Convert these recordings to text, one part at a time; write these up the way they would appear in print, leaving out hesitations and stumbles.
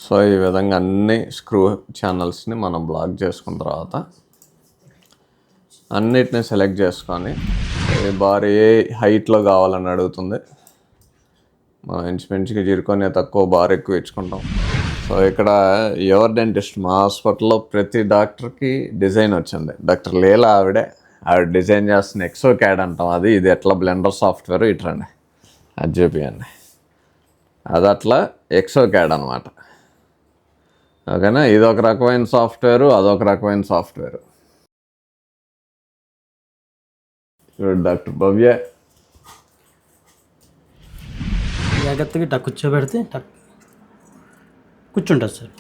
So ఈ విధంగా అన్ని స్క్రూ ఛానల్స్ని మనం బ్లాక్ చేసుకున్న తర్వాత అన్నిటిని సెలెక్ట్ చేసుకొని ఈ బార్ ఏ హైట్లో కావాలని అడుగుతుంది. మనం ఇంచుమించుగా జీరుకొని తక్కువ బార్ ఎక్కువ ఇచ్చుకుంటాం. సో ఇక్కడ యువర్ డెంటిస్ట్ మా హాస్పిటల్లో ప్రతి డాక్టర్కి డిజైన్ వచ్చింది. డాక్టర్ లీలా ఆవిడ డిజైన్ చేస్తున్న ఎక్సో క్యాడ్ అంటాం. అది ఇది ఎట్లా బ్లెండర్ సాఫ్ట్వేర్ ఇట్రండి అది చూపియండి. అది అట్లా ఎక్సో క్యాడ్ అనమాట. ఓకేనా, ఇదొక రకమైన సాఫ్ట్వేరు, అదొక రకమైన సాఫ్ట్వేరు. డాక్టర్ భవ్య జాగ్రత్తగా ఇట్లా కూర్చోబెడితే కూర్చుంటుంది సార్.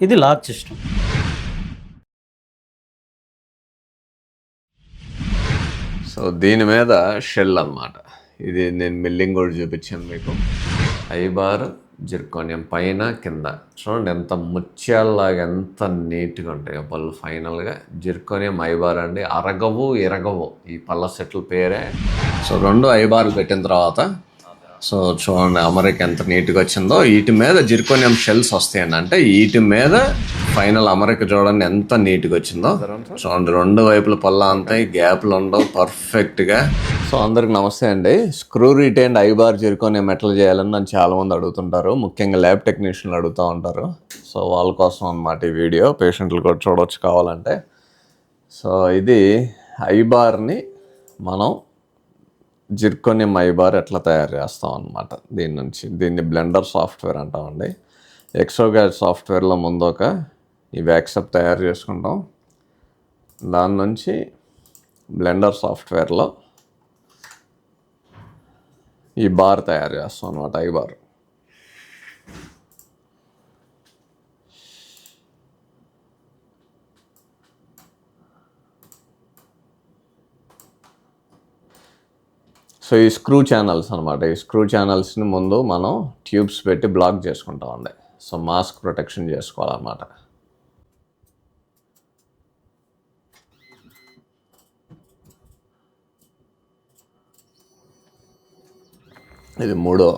ఇది లాక్ సిస్టమ్. సో దీని మీద షెల్ అనమాట. ఇది నేను మిల్లింగ్ కూడా చూపించాను మీకు. ఐబార్ జిర్కోనియం పైన కింద చూడండి ఎంత ముత్యాలలాగా ఎంత నీట్గా ఉంటాయో పళ్ళు. ఫైనల్గా జిర్కోనియం ఐబార్ అండి. అరగవు ఇరగవు ఈ పళ్ళ సెట్ల పేరే. సో 2 ఐబార్లు పెట్టిన తర్వాత సో చూడండి అమరిక ఎంత నీట్గా వచ్చిందో. వీటి మీద జిర్కోనియం షెల్స్ వస్తాయండి. అంటే వీటి మీద ఫైనల్ అమరిక చూడండి ఎంత నీట్గా వచ్చిందో. చూడండి 2 వైపుల పళ్ళ అంతాయి, గ్యాప్లు ఉండవు పర్ఫెక్ట్గా. సో అందరికి నమస్తే అండి. స్క్రూ రిటైన్డ్ ఐబార్ జిర్కోనియం ఎట్లా చేయాలని నన్ను చాలామంది అడుగుతుంటారు. ముఖ్యంగా ల్యాబ్ టెక్నీషియన్లు అడుగుతూ ఉంటారు. సో వాళ్ళ కోసం అన్నమాట ఈ వీడియో. పేషెంట్లు కూడా చూడవచ్చు కావాలంటే. సో ఇది ఐబార్ని మనం జిర్కోనియం ఐబార్ ఎట్లా తయారు చేస్తాం అన్నమాట. దీన్ని బ్లెండర్ సాఫ్ట్వేర్ అంటామండి. ఎక్సోక్యాడ్ సాఫ్ట్వేర్లో ముందు ఈ వ్యాక్సప్ తయారు చేసుకుంటాం. దాని నుంచి బ్లెండర్ సాఫ్ట్వేర్లో ఈ బార్ తయారు చేస్తాం అన్నమాట, ఐబార్. సో ఈ స్క్రూ ఛానల్స్ అనమాట. ఈ స్క్రూ ఛానల్స్ని ముందు మనం ట్యూబ్స్ పెట్టి బ్లాక్ చేసుకుంటామండి. సో మాస్క్ ప్రొటెక్షన్ చేసుకోవాలన్నమాట. ఇది 3వ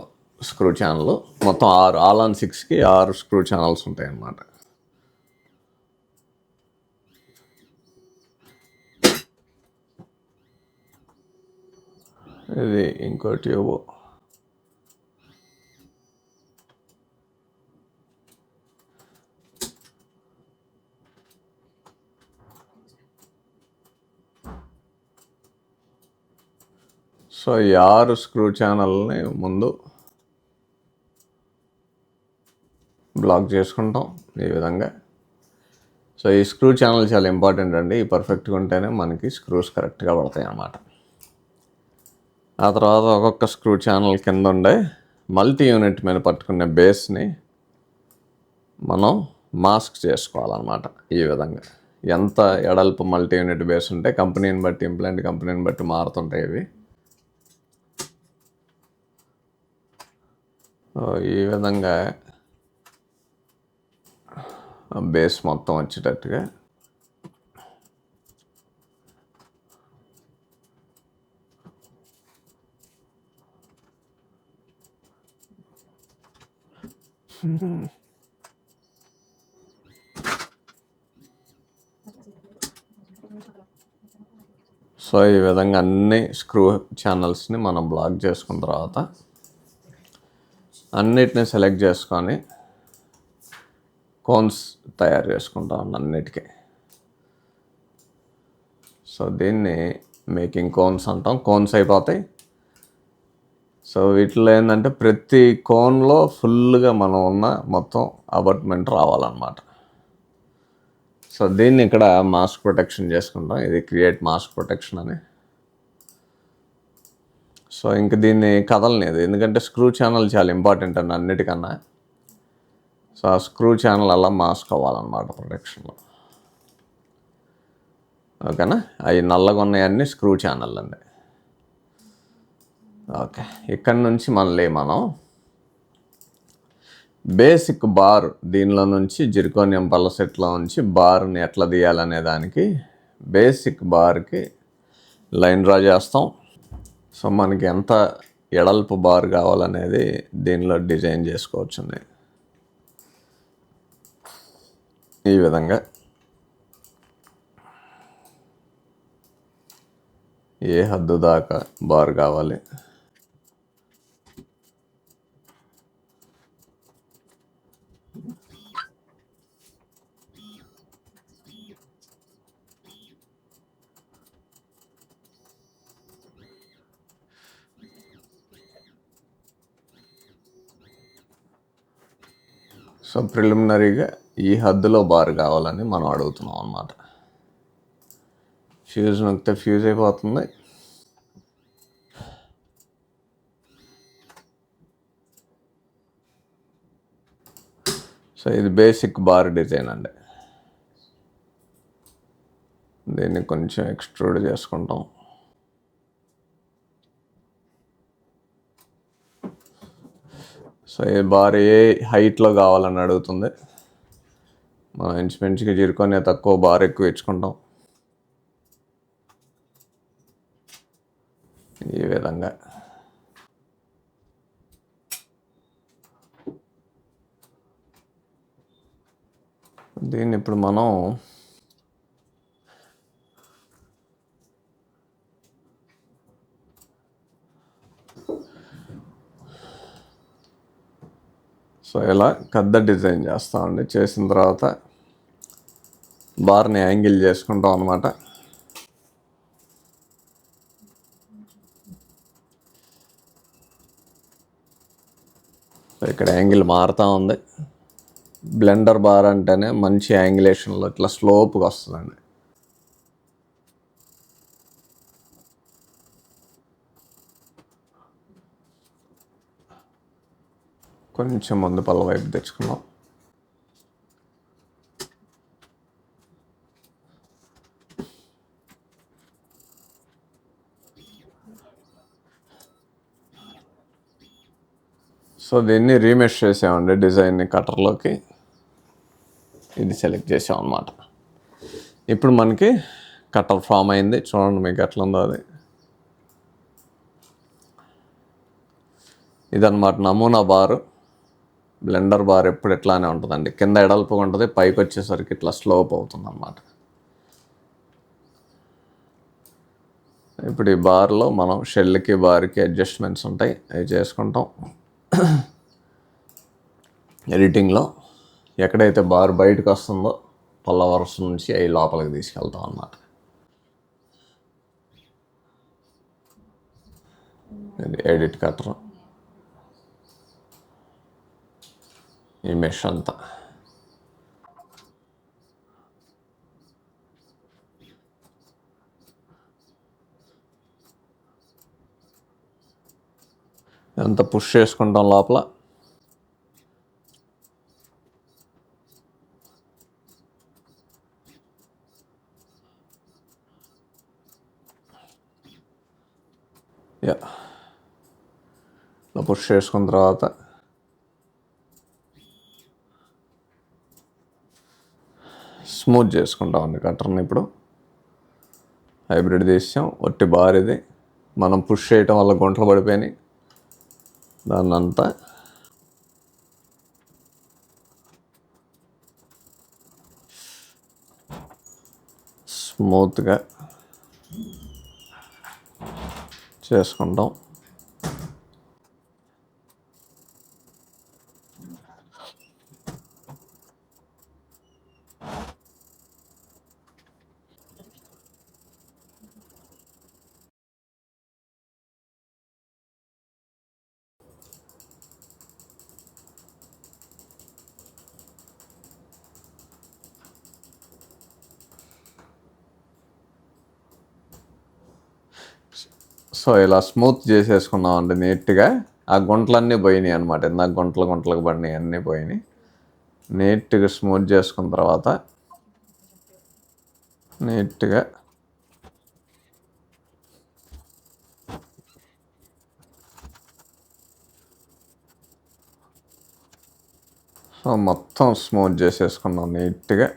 స్క్రూ ఛానల్. మొత్తం 6 ఆల్ ఆన్ 6కి 6 స్క్రూ ఛానల్స్ ఉంటాయి అన్నమాట. ఇది ఇంకో ట్యూబ్. సో ఈ 6 స్క్రూ ఛానల్ని ముందు బ్లాక్ చేసుకుంటాం ఈ విధంగా. సో ఈ స్క్రూ ఛానల్ చాలా ఇంపార్టెంట్ అండి. ఈ పర్ఫెక్ట్గా ఉంటేనే మనకి స్క్రూస్ కరెక్ట్గా పడతాయి అన్నమాట. ఆ తర్వాత ఒక్కొక్క స్క్రూ ఛానల్ కింద ఉండే మల్టీ యూనిట్ మీద పట్టుకునే బేస్ని మనం మాస్క్ చేసుకోవాలన్నమాట. ఈ విధంగా ఎంత ఎడల్పు మల్టీ యూనిట్ బేస్ ఉంటే కంపెనీని బట్టి, ఇంప్లాంట్ కంపెనీని బట్టి మారుతుంటాయి ఇవి. ఈ విధంగా బేస్ మొత్తం వచ్చేటట్టుగా సో ఈ విధంగా అన్ని స్క్రూ ఛానల్స్ని మనం బ్లాక్ చేసుకున్న తర్వాత అన్నిటిని సెలెక్ట్ చేసుకొని కోన్స్ తయారు చేసుకుంటాం అన్నిటికీ. సో దీన్ని మేకింగ్ కోన్స్ అంటాం. కోన్స్ అయిపోతాయి. సో వీటిలో ఏంటంటే ప్రతి కోన్లో ఫుల్గా మనం ఉన్న మొత్తం అబార్ట్మెంట్ రావాలన్నమాట. సో దీన్ని ఇక్కడ మాస్క్ ప్రొటెక్షన్ చేసుకుంటాం. ఇది క్రియేట్ మాస్క్ ప్రొటెక్షన్ అని. సో ఇంక దీన్ని కదలలేదు, ఎందుకంటే స్క్రూ ఛానల్ చాలా ఇంపార్టెంట్ అండి అన్నిటికన్నా. సో ఆ స్క్రూ ఛానల్ అలా మాస్క్ అవ్వాలన్నమాట ప్రొటెక్షన్లో. ఓకేనా, అవి నల్లగా ఉన్నాయన్నీ స్క్రూ ఛానల్ అండి. ఓకే, ఇక్కడ నుంచి మళ్ళీ మనం బేసిక్ బార్ దీనిలో నుంచి జిర్కోనియం పళ్ళ సెట్లో నుంచి బార్ని ఎట్లా తీయాలనే దానికి బేసిక్ బార్కి లైన్ డ్రా చేస్తాం. సో మనకి ఎంత ఎడల్పు బార్ కావాలనేది దీనిలో డిజైన్ చేసుకోవచ్చు. ఈ విధంగా ఏ హద్దు దాకా బార్ కావాలి. సో ప్రిలిమినరీగా ఈ హద్దులో బార్ కావాలని మనం అడుగుతున్నాం అన్నమాట. ఫ్యూజ్ నొక్కితే ఫ్యూజ్ అయిపోతుంది. సో ఇది బేసిక్ బార్ డిజైన్ అండి. దీన్ని కొంచెం ఎక్స్ట్రూడ్ చేసుకుంటాం. సో ఈ బార్ ఏ హైట్లో కావాలని అడుగుతుంది. మనం ఇంచుమించుగా చిరుకొని తక్కువ బార్ ఎక్కువ ఇచ్చుకుంటాం. ఈ విధంగా దీన్ని ఇప్పుడు మనం సో ఇలా కద్ద డిజైన్ చేస్తామండి. చేసిన తర్వాత బార్ని యాంగిల్ చేసుకుంటాం అన్నమాట. సో ఇక్కడ యాంగిల్ మారుతూ ఉంది. బ్లెండర్ బార్ అంటేనే మంచి యాంగిలేషన్లో ఇట్లా స్లోప్గా వస్తుందండి. కొంచెం ముందు పళ్ళ వైపు తెచ్చుకున్నాం. సో దీన్ని రీమెష్ చేసామండి డిజైన్ని కటర్లోకి. ఇది సెలెక్ట్ చేసాం అన్నమాట. ఇప్పుడు మనకి కటర్ ఫామ్ అయింది. చూడండి మీకు ఎట్లా ఉందో అది. ఇదన్నమాట నమూనా బారు. బ్లెండర్ బార్ ఎప్పుడు ఎట్లానే ఉంటుందండి. కింద ఎడల్పుగా ఉంటుంది, పైకి వచ్చేసరికి ఇట్లా స్లోప్ అవుతుంది అన్నమాట. ఇప్పుడు ఈ బార్లో మనం షెల్కి బార్కి అడ్జస్ట్మెంట్స్ ఉంటాయి, అవి చేసుకుంటాం. ఎడిటింగ్లో ఎక్కడైతే బార్ బయటకు వస్తుందో పళ్ళ వరుస నుంచి అవి లోపలికి తీసుకెళ్తాం అన్నమాట. ఇది ఎడిట్ కటర్. ఈ మెష్ అంతా ఎంత పుష్ చేసుకుంటాం లోపల. ఇలా పుష్ చేసుకున్న తర్వాత స్మూత్ చేసుకుంటామండి కటర్ని. ఇప్పుడు హైబ్రిడ్ తీసాం, ఒట్టి బార్ ఇది. మనం పుష్ చేయటం వల్ల గుంటలు పడిపోయినాయి. దాన్ని అంతా స్మూత్గా చేసుకుంటాం. సో ఇలా స్మూత్ చేసేసుకున్నామండి నీట్గా. ఆ గుంటలన్నీ పోయినాయి అనమాట. ఇందాక గుంటలకు పడినాయి అన్నీ పోయినాయి. నీట్గా స్మూత్ చేసుకున్న తర్వాత నీట్గా సో మొత్తం స్మూత్ చేసేసుకున్నాం నీట్గా.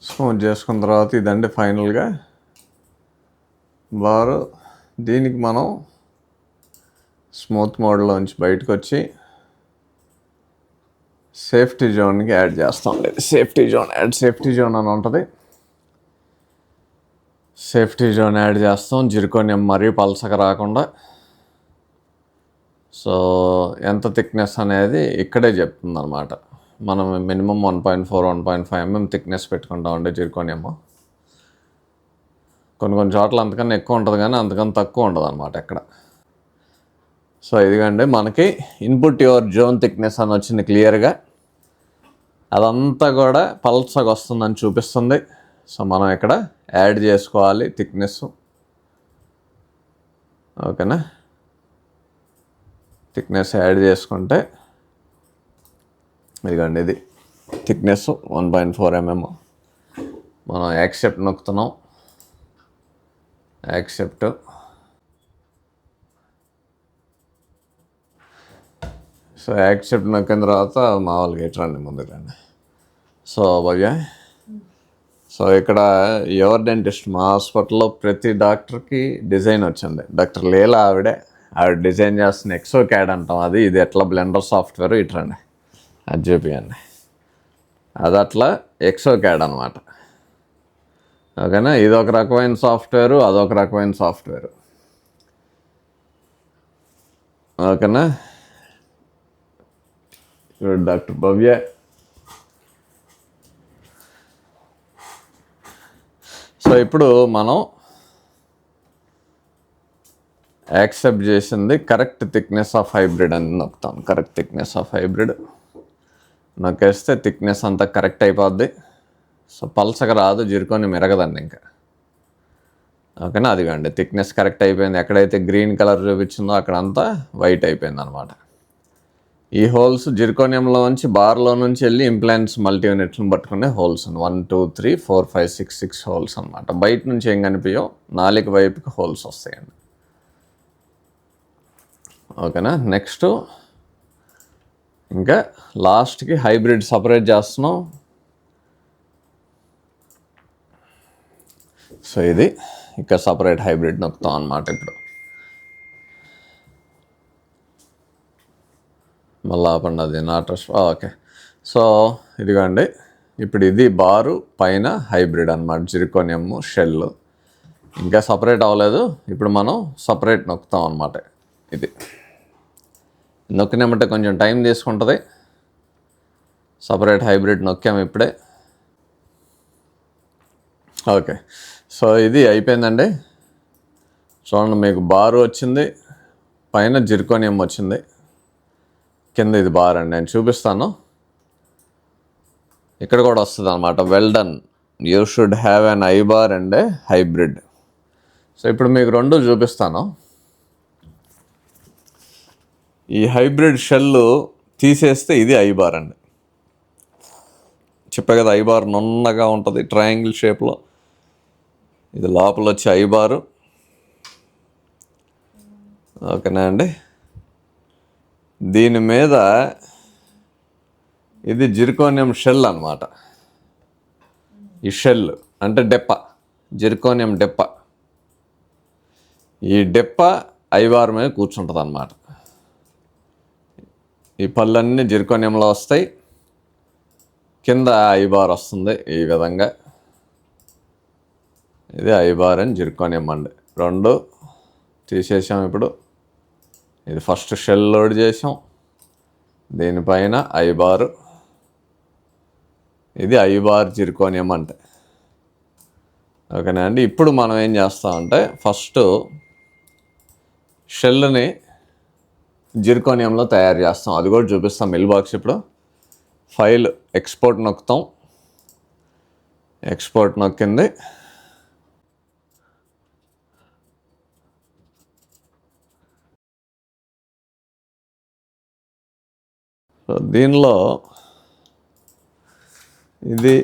స్మూత్ చేసుకున్న తర్వాత ఇదండి ఫైనల్గా బారు. దీనికి మనం స్మూత్ మోడ్లోంచి బయటకు వచ్చి సేఫ్టీ జోన్కి యాడ్ చేస్తాం. సేఫ్టీ జోన్ అని ఉంటుంది. సేఫ్టీ జోన్ యాడ్ చేస్తాం. జిర్కోనియం మరీ పలసగా రాకుండా. సో ఎంత థిక్నెస్ అనేది ఇక్కడే చెప్తుంది అనమాట. మనం మినిమం 1.4 1.5 mm థిక్నెస్ పెట్టుకుంటామండి జిర్కోనియం. కొన్ని చోట్ల అంతకన్నా ఎక్కువ ఉంటుంది కానీ అంతకన్నా తక్కువ ఉండదు అనమాట ఎక్కడ. సో ఇదిగండి మనకి ఇన్పుట్ యువర్ జోన్ థిక్నెస్ అని వచ్చింది క్లియర్గా. అదంతా కూడా పల్సగా వస్తుందని చూపిస్తుంది. సో మనం ఇక్కడ యాడ్ చేసుకోవాలి థిక్నెస్. ఓకేనా, థిక్నెస్ యాడ్ చేసుకుంటే ఇదిగండి ఇది థిక్నెస్ 1.4 mm. మనం యాక్సెప్ట్ నొక్కుతున్నాం. యాక్సెప్ట్. సో యాక్సెప్ట్ నొక్కిన తర్వాత మామూలుగా ఇట్రండి ముందుకు రండి. సో భవ్య, సో ఇక్కడ యువర్ డెంటిస్ట్ మా హాస్పిటల్లో ప్రతి డాక్టర్కి డిజైన్ వచ్చింది. డాక్టర్ లీలా ఆవిడ డిజైన్ చేస్తున్న ఎక్సో క్యాడ్ అంటాం. అది ఇది ఎట్లా బ్లెండర్ సాఫ్ట్వేర్ ఇట్రండి అది చూపియండి. అది అట్లా ఎక్సో క్యాడ్ అనమాట. ఓకేనా, ఇది ఒక రకమైన సాఫ్ట్వేరు, అదొక రకమైన సాఫ్ట్వేరు. ఓకేనా, డాక్టర్ భవ్య. సో ఇప్పుడు మనం యాక్సెప్ట్ చేసింది కరెక్ట్ థిక్నెస్ ఆఫ్ హైబ్రిడ్ అని నొక్కుతాం. కరెక్ట్ థిక్నెస్ ఆఫ్ హైబ్రిడ్ నొక్కేస్తే థిక్నెస్ అంతా కరెక్ట్ అయిపోద్ది. సో పల్సగా రాదు, జిర్కోనియం మెరగదండి ఇంకా. ఓకేనా, అదిగండి థిక్నెస్ కరెక్ట్ అయిపోయింది. ఎక్కడైతే గ్రీన్ కలర్ చూపించిందో అక్కడంతా వైట్ అయిపోయింది అనమాట. ఈ హోల్స్ జిర్కోనియంలో నుంచి బార్లో నుంచి వెళ్ళి ఇంప్లాంట్స్ మల్టీ యూనిట్లను పట్టుకునే హోల్స్ 1 2 3 4 5 6 హోల్స్ అనమాట. బయట నుంచి ఏం కనిపించో నాలుగు వైపుకి హోల్స్ వస్తాయండి. ఓకేనా, నెక్స్ట్ ఇంకా లాస్ట్కి హైబ్రిడ్ సపరేట్ చేస్తున్నాం. సో ఇది ఇక్కడ సపరేట్ హైబ్రిడ్ నొక్కుతాం అనమాట. ఇప్పుడు మళ్ళీ ఆపండి, అది నాట్ ఓకే. సో ఇదిగోండి ఇప్పుడు ఇది బారు పైన హైబ్రిడ్ అనమాట. జిర్కోనియం షెల్ ఇంకా సపరేట్ అవ్వలేదు. ఇప్పుడు మనం సపరేట్ నొక్కుతాం అనమాట. ఇది నొక్కినామంటే కొంచెం టైం తీసుకుంటుంది. సపరేట్ హైబ్రిడ్ నొక్కాము ఇప్పుడే. ఓకే, సో ఇది అయిపోయిందండి. చూడండి, మీకు బారు వచ్చింది, పైన జిర్కోనియం వచ్చింది, కింద ఇది బార్ అండి. నేను చూపిస్తాను. ఇక్కడ కూడా వస్తుంది అనమాట. Well done, you should have an I bar and A hybrid. So ఇప్పుడు మీకు రెండు చూపిస్తాను. ఈ హైబ్రిడ్ షెల్ తీసేస్తే ఇది ఐ బార్ అండి. చెప్పే కదా, ఐ బార్ నున్నగా ఉంటుంది ట్రయాంగిల్ షేప్లో. ఇది లోపల వచ్చి ఐ బారు. ఓకేనా అండి, దీని మీద ఇది జిర్కోనియం షెల్ అనమాట. ఈ షెల్ అంటే డెప్ప, జిర్కోనియం డెప్ప. ఈ డెప్ప ఐబార్ మీద కూర్చుంటుంది అన్నమాట. ఈ పళ్ళన్నీ జిర్కోనియంలో వస్తాయి, కింద ఐబార్ వస్తుంది ఈ విధంగా. ఇది ఐబార్ అండ్ జిర్కోనియం అండి, రెండు తీసేసాం. ఇప్పుడు ఇది ఫస్ట్ షెల్ లోడ్ చేసాం, దీనిపైన ఐబార్. ఇది ఐబార్ జిర్కోనియం అంటే. ఓకేనా అండి, ఇప్పుడు మనం ఏం చేస్తామంటే ఫస్ట్ షెల్ని జిర్కోనియంలో తయారు చేస్తాం. అది కూడా చూపిస్తాం మిల్ బాక్స్. ఇప్పుడు ఫైల్ ఎక్స్పోర్ట్ నొక్కుతాం. ఎక్స్పోర్ట్ నొక్కింది. సో దీనిలో ఇది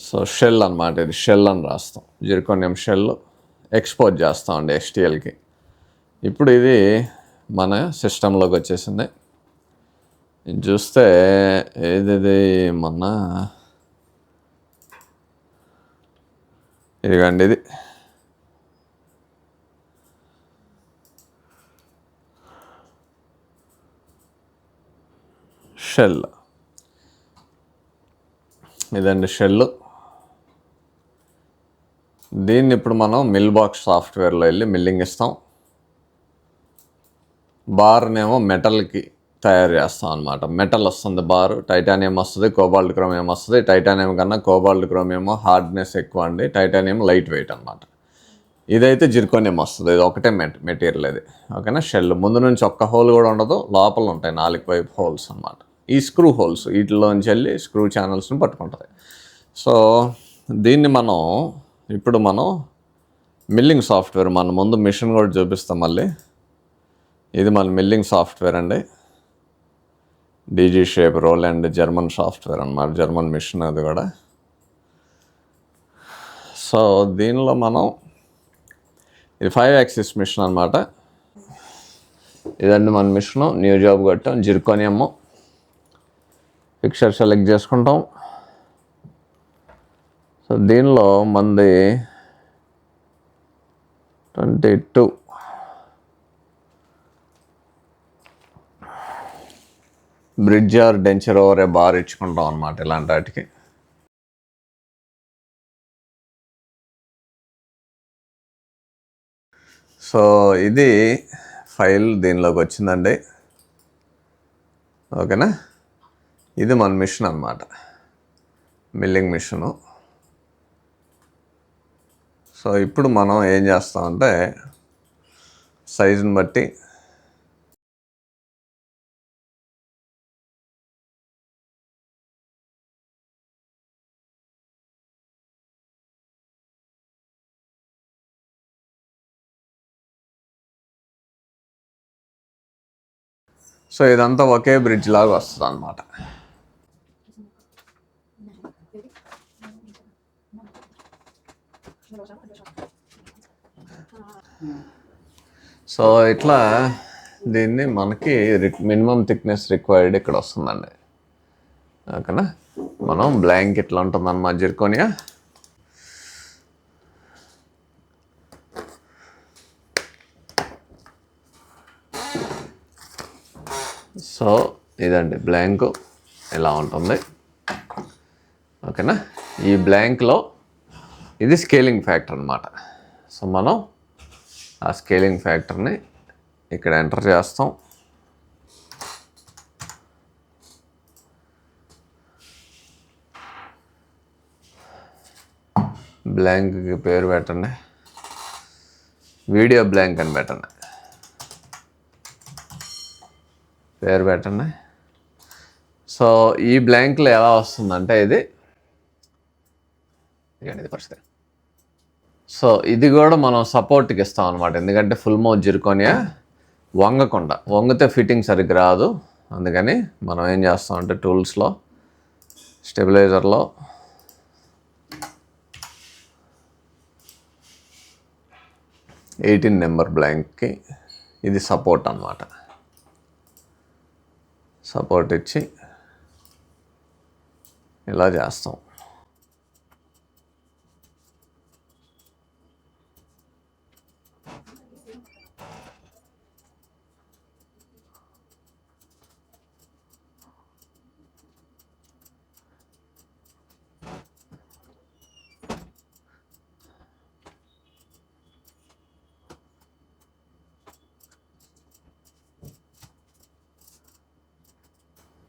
సో షెల్ అనమాట. ఇది షెల్ అని రాస్తాం, జిర్కోనియం షెల్ ఎక్స్పోర్ట్ చేస్తామండి HTLకి. ఇప్పుడు ఇది మన సిస్టంలోకి వచ్చేసింది. ఇది చూస్తే ఇది మొన్న ఇదిగండి ఇది షెల్. ఇదండి షెల్. దీన్ని ఇప్పుడు మనం మిల్ బాక్స్ సాఫ్ట్వేర్లో వెళ్ళి మిల్లింగ్ ఇస్తాం. బార్నేమో మెటల్కి తయారు చేస్తాం అనమాట. మెటల్ వస్తుంది బార్, టైటానియం వస్తుంది, కోబాల్ట్ క్రోమియం వస్తుంది. టైటానియం కన్నా కోబాల్ట్ క్రోమియం హార్డ్నెస్ ఎక్కువ అండి, టైటానియం లైట్ వెయిట్ అనమాట. ఇదైతే జిర్కోనియం వస్తుంది. ఇది ఒకటే మెటీరియల్ ఇది. ఓకేనా. షెల్ ముందు నుంచి ఒక్క హోల్ కూడా ఉండదు, లోపల ఉంటాయి 4 వైపు హోల్స్ అనమాట. ఈ స్క్రూ హోల్స్ వీటిలోంచి వెళ్ళి స్క్రూ ఛానల్స్ని పట్టుకుంటుంది. సో దీన్ని ఇప్పుడు మనం మిల్లింగ్ సాఫ్ట్వేర్ మన ముందు మిషన్ కూడా చూపిస్తాం మళ్ళీ. ఇది మన మిల్లింగ్ సాఫ్ట్వేర్ అండి. DG shape roll and German software అన్నమాట, జర్మన్ మిషన్ అది కూడా. సో దీనిలో ఇది 5 యాక్సిస్ మిషన్ అనమాట. ఇదండి మన మిషను. న్యూ జాబ్ కట్టాం, జిర్కోనియము. పిక్చర్ సెలెక్ట్ చేసుకుంటాం. సో దీనిలో మంది 22 bridge or denture over a bar ఇచ్చుకుంటాం అనమాట ఇలాంటి వాటికి. సో ఇది ఫైల్ దీనిలోకి వచ్చిందండి. ఓకేనా. ఇది మన మిషన్ అనమాట, మిల్లింగ్ మిషను. సో ఇప్పుడు మనం ఏం చేస్తామంటే సైజుని బట్టి సో ఇదంతా ఒకే బ్రిడ్జ్ లాగా వస్తుంది అన్నమాట. సో ఇట్లా దీన్ని మనకి మినిమం థిక్నెస్ రిక్వైర్డ్ ఇక్కడ వస్తుందండి. ఓకేనా. మనం బ్లాంక్ ఇట్లా ఉంటుందన్నమాట జిర్కోనియా. సో ఇదండి బ్లాంక్ ఇలా ఉంటుంది. ఓకేనా. ఈ బ్లాంక్లో ఇది స్కేలింగ్ ఫ్యాక్టర్ అనమాట. సో మనం ఆ స్కేలింగ్ ఫ్యాక్టర్ని ఇక్కడ ఎంటర్ చేస్తాం. బ్లాంక్కి పేరు పెట్టండి, వీడియో బ్లాంక్ అని పెట్టండి, పేరు పెట్టండి. సో ఈ బ్లాంక్లో ఎలా వస్తుందంటే ఇది పరిస్థితి. సో ఇది కూడా మనం సపోర్ట్కి ఇస్తాం అనమాట, ఎందుకంటే ఫుల్ మౌత్ జిర్కోనియా వంగితే ఫిట్టింగ్ సరిగ్గా రాదు. అందుకని మనం ఏం చేస్తామంటే టూల్స్లో స్టెబిలైజర్లో నెంబర్ బ్లాంక్కి ఇది సపోర్ట్ అన్నమాట. సపోర్ట్ ఇచ్చి ఇలా చేస్తాం.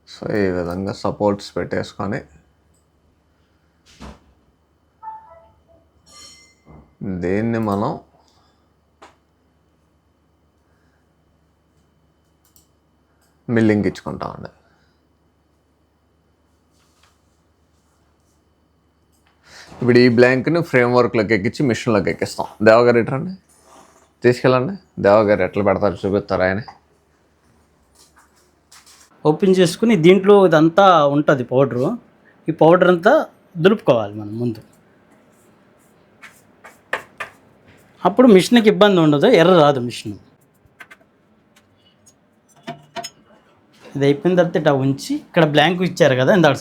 సో ఈ విధంగా సపోర్ట్స్ పెట్టేసుకొని దీన్ని మనం మిల్లింగ్ ఇచ్చుకుంటామండి. ఇప్పుడు ఈ బ్లాంక్ని ఫ్రేమ్వర్క్లోకి ఎక్కించి మిషన్లోకి ఎక్కిస్తాం. దేవగారు ఇట్రండి, తీసుకెళ్ళండి. దేవగారు ఎట్లా పెడతారు చూపిస్తారు ఆయన. ఓపెన్ చేసుకుని దీంట్లో ఇదంతా ఉంటుంది పౌడరు. ఈ పౌడర్ అంతా దులుపుకోవాలి మనం ముందు. అప్పుడు మిషన్కి ఇబ్బంది ఉండదు, ఎర్ర రాదు మిషన్. ఇది అయిపోయిన తర్వాత ఇట్లా ఉంచి ఇక్కడ బ్లాంక్ ఇచ్చారు కదా ఇందాక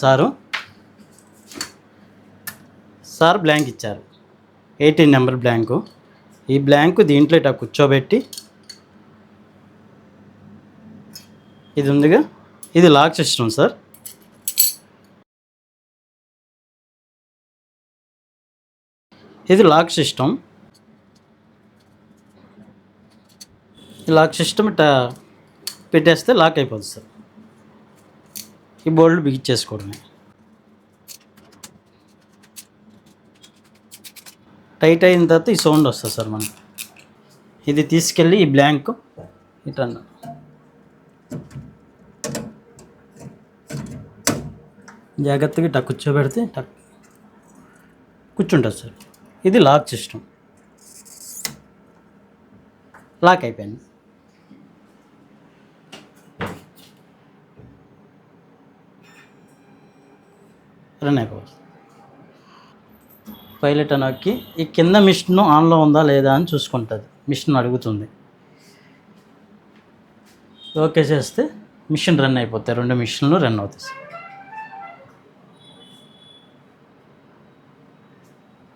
సారు బ్లాంక్ ఇచ్చారు. 18 నెంబర్ బ్లాంకు. ఈ బ్లాంకు దీంట్లో ఇట్లా కూర్చోబెట్టి, ఇది ఉందిగా, ఇది లాక్ సిస్టమ్ సార్. ఇది లాక్ సిస్టమ్. ఈ లాక్ సిస్టమ్ ఇట్లా పెట్టేస్తే లాక్ అయిపోతుంది సార్. ఈ బోల్డ్ బిగించేసుకోవడమే. టైట్ అయిన తర్వాత ఈ సౌండ్ వస్తుంది సార్ మనకి. ఇది తీసుకెళ్ళి ఈ బ్లాంక్ ఇట్లా జాగ్రత్తగా ఇట్లా కూర్చోబెడితే కూర్చుంటుంది సార్. ఇది లాక్ సిస్టమ్. లాక్ అయిపోయింది. రన్ అయిపోతుంది. పైలట్ నొక్కి ఈ కింద మిషన్ ఆన్లో ఉందా లేదా అని చూసుకుంటుంది. మిషన్ అడుగుతుంది. ఓకే చేస్తే మిషన్ రన్ అయిపోతాయి. 2 మిషన్లు రన్ అవుతాయి సార్.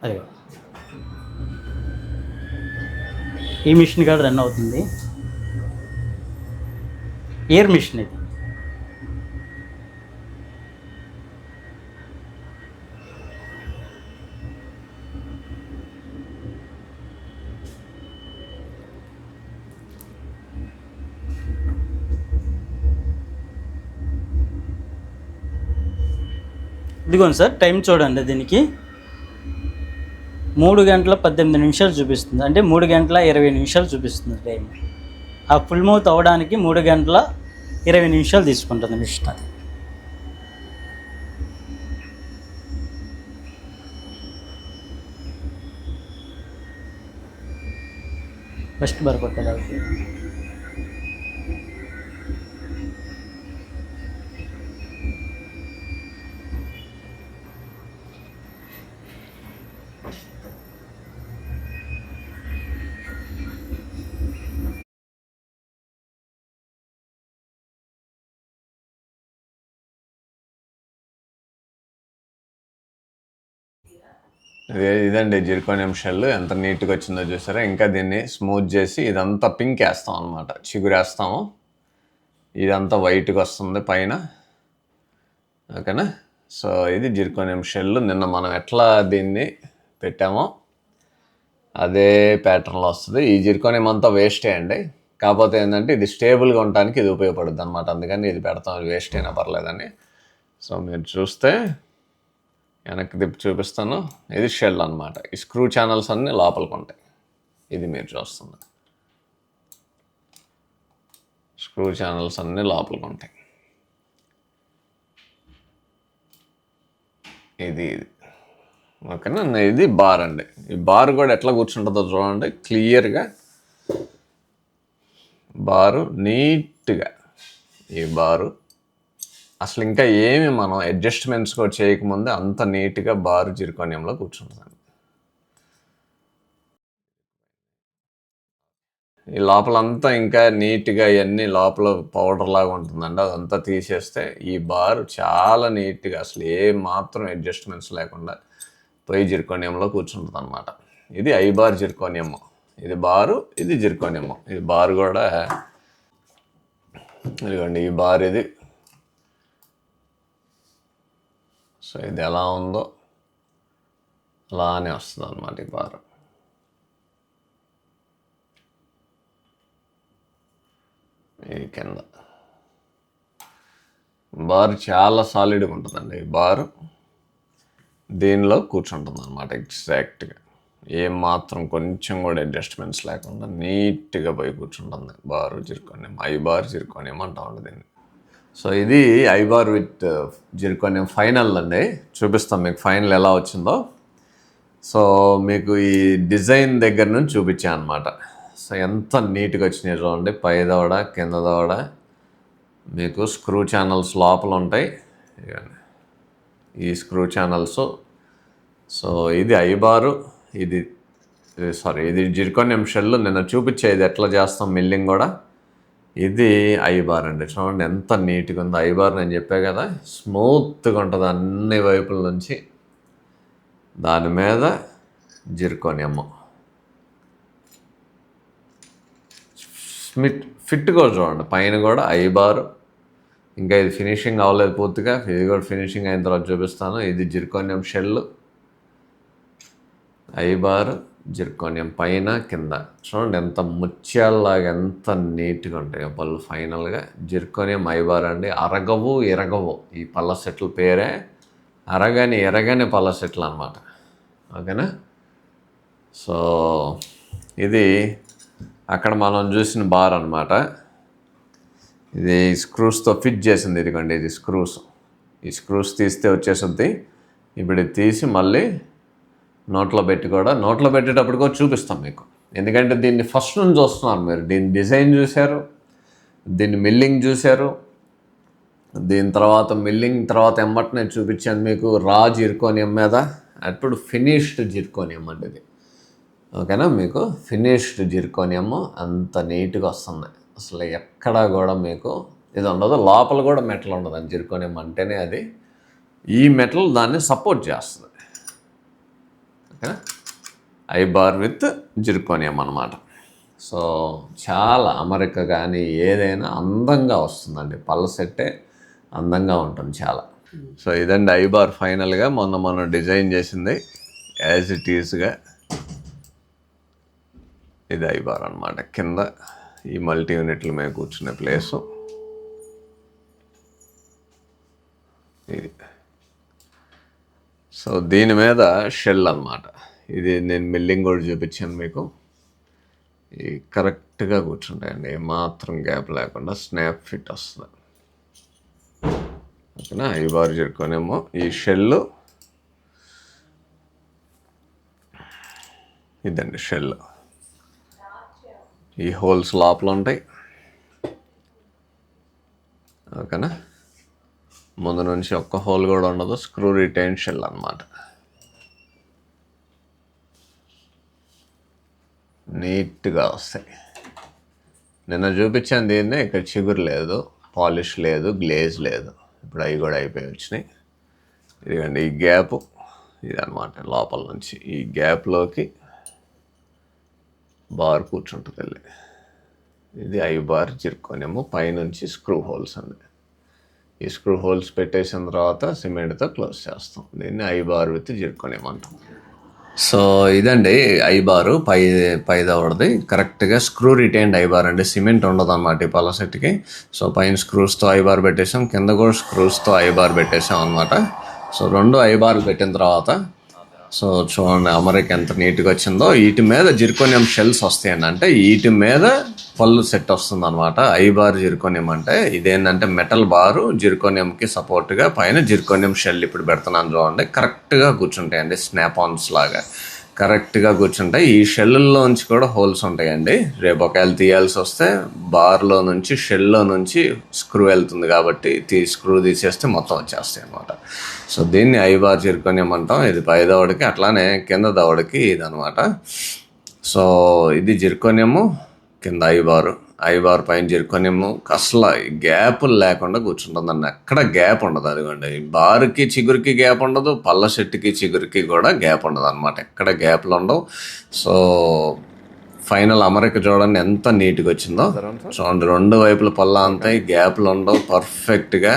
అయ్యో, ఈ మిషన్ కూడా రన్ అవుతుంది. ఎయిర్ మిషన్ ఇది. ఇదిగోండి సార్, టైం చూడండి. దీనికి 3 గంటల 18 నిమిషాలు చూపిస్తుంది. అంటే 3 గంటల 20 నిమిషాలు చూపిస్తుంది టైం. ఆ ఫుల్ మౌత్ అవ్వడానికి 3 గంటల 20 నిమిషాలు తీసుకుంటుంది మిషన్. అది ఫస్ట్ బరకొట్టాలి. ఇదండి జిర్కోనియం షెల్ ఎంత నీట్గా వచ్చిందో చూసారా. ఇంకా దీన్ని స్మూత్ చేసి ఇదంతా పింక్ వేస్తాం అనమాట. చిగురేస్తాము. ఇదంతా వైట్గా వస్తుంది పైన. ఓకేనా. సో ఇది జిర్కోనియం షెల్. నిన్న మనం ఎట్లా దీన్ని పెట్టామో అదే ప్యాటర్న్లో వస్తుంది. ఈ జిర్కోనియం అంతా వేస్టే అండి. కాకపోతే ఏంటంటే ఇది స్టేబుల్గా ఉండడానికి ఇది ఉపయోగపడుతుంది అనమాట. అందుకని ఇది పెడతాం. ఇది వేస్ట్ అయినా పర్లేదని. సో మీరు చూస్తే వెనక్కి తిప్పి చూపిస్తాను. ఇది షెల్ అనమాట. ఈ స్క్రూ ఛానల్స్ అన్నీ లోపలికి ఉంటాయి. ఇది మీరు చూస్తుంది. స్క్రూ ఛానల్స్ అన్నీ లోపలికి ఉంటాయి. ఇది ఓకేనా. ఇది బార్ అండి. ఈ బార్ కూడా ఎట్లా కూర్చుంటుందో చూడండి క్లియర్గా. బారు నీట్గా, ఈ బారు అసలు ఇంకా ఏమి మనం అడ్జస్ట్మెంట్స్ కూడా చేయకముందే అంత నీట్గా బారు జిర్కోనియంలో కూర్చుంటుందండి. ఈ లోపలంతా ఇంకా నీట్గా ఇవన్నీ లోపల పౌడర్ లాగా ఉంటుందండి. అదంతా తీసేస్తే ఈ బారు చాలా నీట్గా అసలు ఏ మాత్రం అడ్జస్ట్మెంట్స్ లేకుండా పోయి జిర్కోనియంలో కూర్చుంటుంది అనమాట. ఇది ఐబార్ జిర్కోనియం. ఇది బారు, ఇది జిర్కోనియం. ఇది బారు కూడా ఇదిగోండి. ఈ బార్ ఇది. సో ఇది ఎలా ఉందో అలానే వస్తుంది అన్నమాట ఈ బార్. ఈ కింద బార్ చాలా సాలిడ్గా ఉంటుందండి. ఈ బారు దీనిలో కూర్చుంటుంది అనమాట ఎగ్జాక్ట్గా. ఏం మాత్రం కొంచెం కూడా అడ్జస్ట్మెంట్స్ లేకుండా నీట్గా పోయి కూర్చుంటుంది బారు జిర్కోనియం. ఐబార్ జిర్కోనియం అంటా ఉంటుంది దీన్ని. సో ఇది ఐబార్ విత్ జిర్కోనియం ఫైనల్ అండి. చూపిస్తాం మీకు ఫైనల్ ఎలా వచ్చిందో. సో మీకు ఈ డిజైన్ దగ్గర నుంచి చూపించాను అనమాట. సో ఎంత నీట్గా వచ్చినాయి చూడండి. పై దవడ, కింద దవడ, మీకు స్క్రూ ఛానల్స్ లోపల ఉంటాయి. ఈ స్క్రూ ఛానల్స్. సో ఇది ఐబారు, ఇది ఇది జిర్కోనియం షెల్. నిన్న చూపించేది ఎట్లా చేస్తాం మిల్లింగ్ కూడా. ఇది ఐబార్ అండి. చూడండి ఎంత నీట్గా ఉందో. ఐబార్ నేను చెప్పా కదా, స్మూత్గా ఉంటుంది అన్ని వైపుల నుంచి. దాని మీద జిర్కోనియం. ఫిట్ కూడా చూడండి, పైన కూడా ఐబార్. ఇంకా ఇది ఫినిషింగ్ అవ్వలేదు పూర్తిగా, ఇది కూడా ఫినిషింగ్ అయిన తర్వాత చూపిస్తాను. ఇది జిర్కోనియం షెల్, ఐబార్, జిర్కోనియం పైన కింద. చూడండి ఎంత ముత్యాలలాగా ఎంత నీట్గా ఉంటాయి పళ్ళు. ఫైనల్గా జిర్కోనియం ఐబార్ అండి. అరగవు ఎరగవు, ఈ పళ్ళ సెట్ల పేరే అరగని ఎరగని పళ్ళ సెట్లు అనమాట. ఓకేనా. సో ఇది అక్కడ మనం చూసిన బార్ అనమాట. ఇది స్క్రూస్తో ఫిట్ చేసింది. ఇదిగోండి ఇది స్క్రూస్. ఈ స్క్రూస్ తీస్తే వచ్చేస్తుంది. ఇప్పుడు ఇది తీసి మళ్ళీ నోట్లో పెట్టి కూడా, నోట్లో పెట్టేటప్పుడు కూడా చూపిస్తాం మీకు. ఎందుకంటే దీన్ని ఫస్ట్ నుంచి చూస్తున్నారు మీరు. దీని డిజైన్ చూశారు, దీన్ని మిల్లింగ్ చూశారు, దీని తర్వాత మిల్లింగ్ తర్వాత ఎమ్మటనే చూపించాను మీకు రా జిర్కోనియం మీద. అప్పుడు ఫినిష్డ్ జిర్కోనియం అంటే ఇది. ఓకేనా. మీకు ఫినిష్డ్ జిర్కోనియం అంత నీట్గా వస్తుంది. అసలు ఎక్కడా కూడా మీకు ఇది ఉండదు. లోపల కూడా మెటల్ ఉండదు. అని జిర్కోనియం అంటేనే అది. ఈ మెటల్ దాన్ని సపోర్ట్ చేస్తుంది. ఓకేనా. ఐబార్ విత్ జిర్కోనియం అన్నమాట. సో చాలా అమరిక కానీ ఏదైనా అందంగా వస్తుందండి. పళ్ళ సెట్టే అందంగా ఉంటుంది చాలా. సో ఇదండి ఐబార్ ఫైనల్గా మొన్న డిజైన్ చేసింది యాజ్ ఇట్ ఈస్గా. ఇది ఐబార్ అనమాట. కింద ఈ మల్టీ యూనిట్ల మీద కూర్చునే ప్లేసు ఇది. సో దీని మీద షెల్ అనమాట. ఇది నేను మిల్లింగ్ కూడా చూపించాను మీకు. ఈ కరెక్ట్గా కూర్చుంటాయండి, ఏమాత్రం గ్యాప్ లేకుండా స్నాప్ ఫిట్ వస్తుంది. ఓకేనా. ఐబార్ జిర్కోనియం ఈ షెల్ ఇదండి షెల్. ఈ హోల్స్ లోపల ఉంటాయి. ఓకేనా. ముందు నుంచి ఒక్క హోల్ కూడా ఉండదు. స్క్రూ రిటైన్ షెల్ అనమాట. నీట్గా వస్తాయి. నిన్న చూపించాను దీన్నే. ఇక్కడ చిగురు లేదు, పాలిష్ లేదు, గ్లేజ్ లేదు. ఇప్పుడు అవి కూడా అయిపోయి వచ్చినాయి. ఇదిగండి ఈ గ్యాప్ ఇదనమాట. లోపల నుంచి ఈ గ్యాప్లోకి బార్ కూర్చుంటుంది. ఇది ఐబార్ జిర్కోనియం. పైనుంచి స్క్రూ హోల్స్ అండి. ఈ స్క్రూ హోల్స్ పెట్టేసిన తర్వాత సిమెంట్తో క్లోజ్ చేస్తాం. దీన్ని ఐబార్ విత్ జిర్కోనియం అంటాం. సో ఇదండి ఐబారు పైదవడది. కరెక్ట్గా స్క్రూ రిటైన్డ్ ఐబార్ అండి. సిమెంట్ ఉండదు అన్నమాట ఈ పళ్ళ సెట్కి. సో పైన స్క్రూస్తో ఐబార్ పెట్టేసాం, కింద కూడా స్క్రూస్తో ఐబార్ పెట్టేసాం అనమాట. సో రెండు ఐబార్లు పెట్టిన తర్వాత సో చూడండి అమరిక ఎంత నీట్గా వచ్చిందో. వీటి మీద జిర్కోనియం షెల్స్ వస్తాయండి. అంటే వీటి మీద పళ్ళు సెట్ వస్తుంది అనమాట. ఐబార్ జిర్కోనియం అంటే ఇదేంటంటే మెటల్ బారు జిర్కోనియంకి సపోర్ట్గా పైన జిర్కోనియం షెల్ ఇప్పుడు పెడుతున్నాను చూడండి. కరెక్ట్గా కూర్చుంటాయండి, స్నాప్ ఆన్స్ లాగా కరెక్ట్గా కూర్చుంటాయి. ఈ షెల్లుల్లోంచి కూడా హోల్స్ ఉంటాయండి. రేపు ఒకవేళ తీయాల్సి వస్తే బార్లో నుంచి షెల్లో నుంచి స్క్రూ వెళ్తుంది కాబట్టి స్క్రూ తీసేస్తే మొత్తం వచ్చేస్తాయి అన్నమాట. సో దీన్ని ఐబార్ జిర్కోనియం అంటాం. ఇది పై దవడకి, అట్లానే కింద దవడకి ఇది అనమాట. సో ఇది జిర్కోనియము, కింద ఐబార్ పైన జిర్కోనియము. అసలు గ్యాప్ లేకుండా కూర్చుంటుందండి. ఎక్కడ గ్యాప్ ఉండదు. అదిగోండి బార్కి చిగురికి గ్యాప్ ఉండదు, పళ్ళ చెట్టుకి చిగురికి కూడా గ్యాప్ ఉండదు అనమాట. ఎక్కడ గ్యాప్లు ఉండవు. సో ఫైనల్ అమరిక చూడండి ఎంత నీట్గా వచ్చిందో. చూడండి రెండు వైపుల పళ్ళు అంతాయి, గ్యాప్లు ఉండవు పర్ఫెక్ట్గా.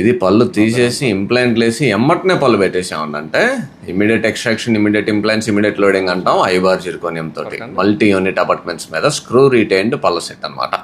ఇది పళ్ళు తీసేసి ఇంప్లాంట్లు వేసి ఎమ్మటనే పళ్ళు పెట్టేసామండి. అంటే immediate extraction, immediate implants, immediate loading అంటాం ఐబార్ జిర్కోనియం తోటి. మల్టీ యూనిట్ అపార్ట్మెంట్స్ మీద స్క్రూ రిటైన్డ్ పళ్ళ సెట్ అనమాట.